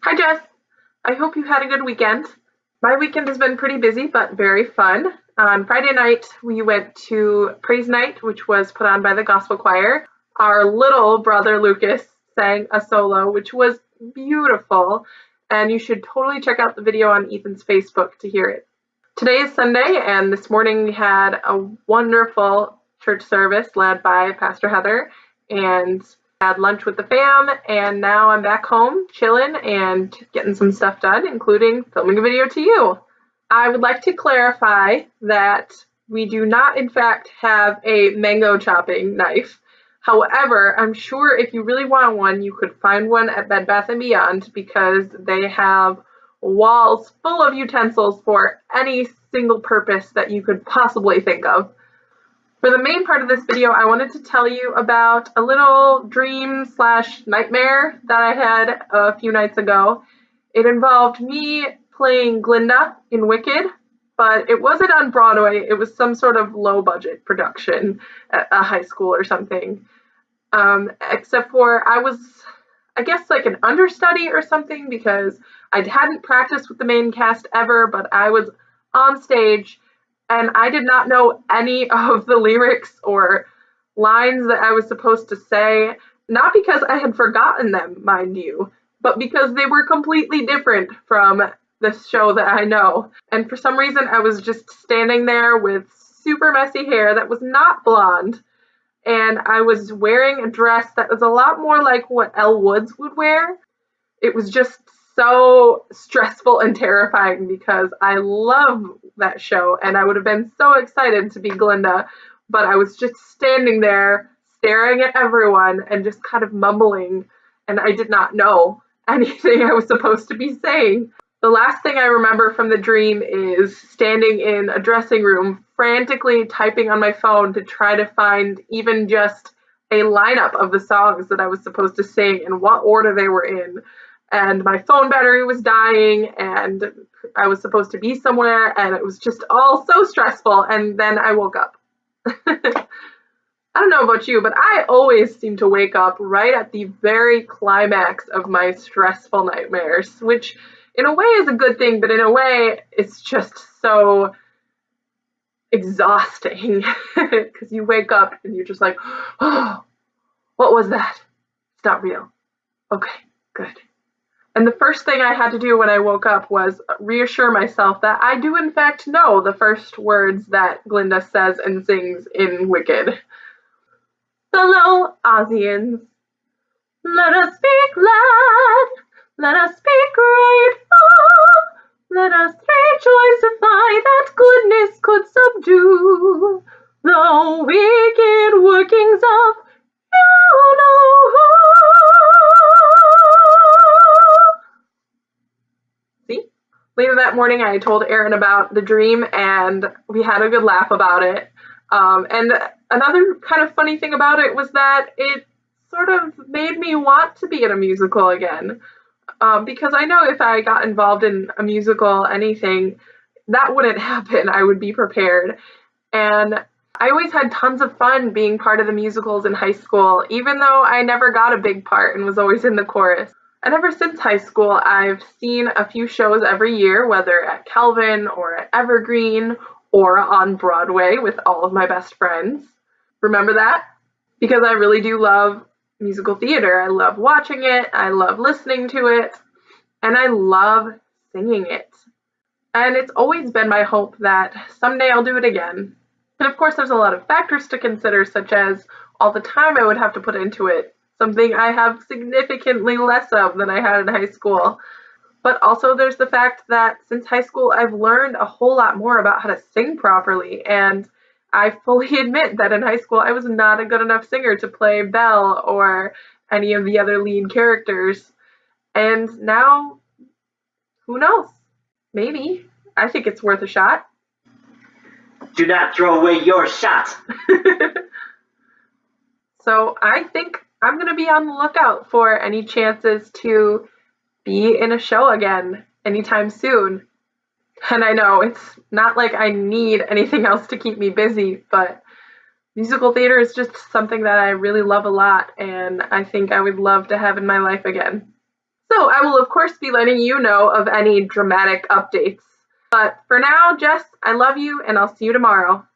Hi, Jess. I hope you had a good weekend. My weekend has been pretty busy, but very fun. On Friday night, we went to Praise Night, which was put on by the gospel choir. Our little brother Lucas sang a solo, which was beautiful, and you should totally check out the video on Ethan's Facebook to hear it. Today is Sunday, and this morning we had a wonderful church service led by Pastor Heather, and had lunch with the fam, and now I'm back home chilling and getting some stuff done, including filming a video to you. I would like to clarify that we do not, in fact, have a mango chopping knife. However, I'm sure if you really want one, you could find one at Bed Bath & Beyond because they have walls full of utensils for any single purpose that you could possibly think of. For the main part of this video, I wanted to tell you about a little dream/nightmare that I had a few nights ago. It involved me playing Glinda in Wicked, but it wasn't on Broadway. It was some sort of low-budget production at a high school or something. Except for I was, I guess, like an understudy or something because I hadn't practiced with the main cast ever, but I was on stage and I did not know any of the lyrics or lines that I was supposed to say, not because I had forgotten them, mind you, but because they were completely different from the show that I know. And for some reason, I was just standing there with super messy hair that was not blonde, and I was wearing a dress that was a lot more like what Elle Woods would wear. It was just so stressful and terrifying because I love that show and I would have been so excited to be Glinda, but I was just standing there staring at everyone and just kind of mumbling, and I did not know anything I was supposed to be saying. The last thing I remember from the dream is standing in a dressing room, frantically typing on my phone to try to find even just a lineup of the songs that I was supposed to sing and what order they were in. And my phone battery was dying, and I was supposed to be somewhere, and it was just all so stressful. And then I woke up. I don't know about you, but I always seem to wake up right at the very climax of my stressful nightmares, which in a way is a good thing, but in a way it's just so exhausting because you wake up and you're just like, oh, what was that? It's not real. Okay, good. And the first thing I had to do when I woke up was reassure myself that I do in fact know the first words that Glinda says and sings in Wicked. Fellow Ozians, let us be glad, let us be grateful, let us rejoicify that goodness could subdue the wicked workings of you know who. See? Later that morning, I told Aaron about the dream, and we had a good laugh about it. And another kind of funny thing about it was that it sort of made me want to be in a musical again. Because I know if I got involved in a musical, anything, that wouldn't happen. I would be prepared. And I always had tons of fun being part of the musicals in high school, even though I never got a big part and was always in the chorus. And ever since high school, I've seen a few shows every year, whether at Calvin or at Evergreen or on Broadway with all of my best friends. Remember that? Because I really do love musical theater. I love watching it, I love listening to it, and I love singing it. And it's always been my hope that someday I'll do it again. And of course, there's a lot of factors to consider, such as all the time I would have to put into it, something I have significantly less of than I had in high school. But also there's the fact that since high school, I've learned a whole lot more about how to sing properly, and I fully admit that in high school I was not a good enough singer to play Belle or any of the other lead characters. And now, who knows? Maybe. I think it's worth a shot. Do not throw away your shot. So I think I'm going to be on the lookout for any chances to be in a show again anytime soon. And I know it's not like I need anything else to keep me busy, but musical theater is just something that I really love a lot, and I think I would love to have in my life again. So I will, of course, be letting you know of any dramatic updates. But for now, Jess, I love you, and I'll see you tomorrow.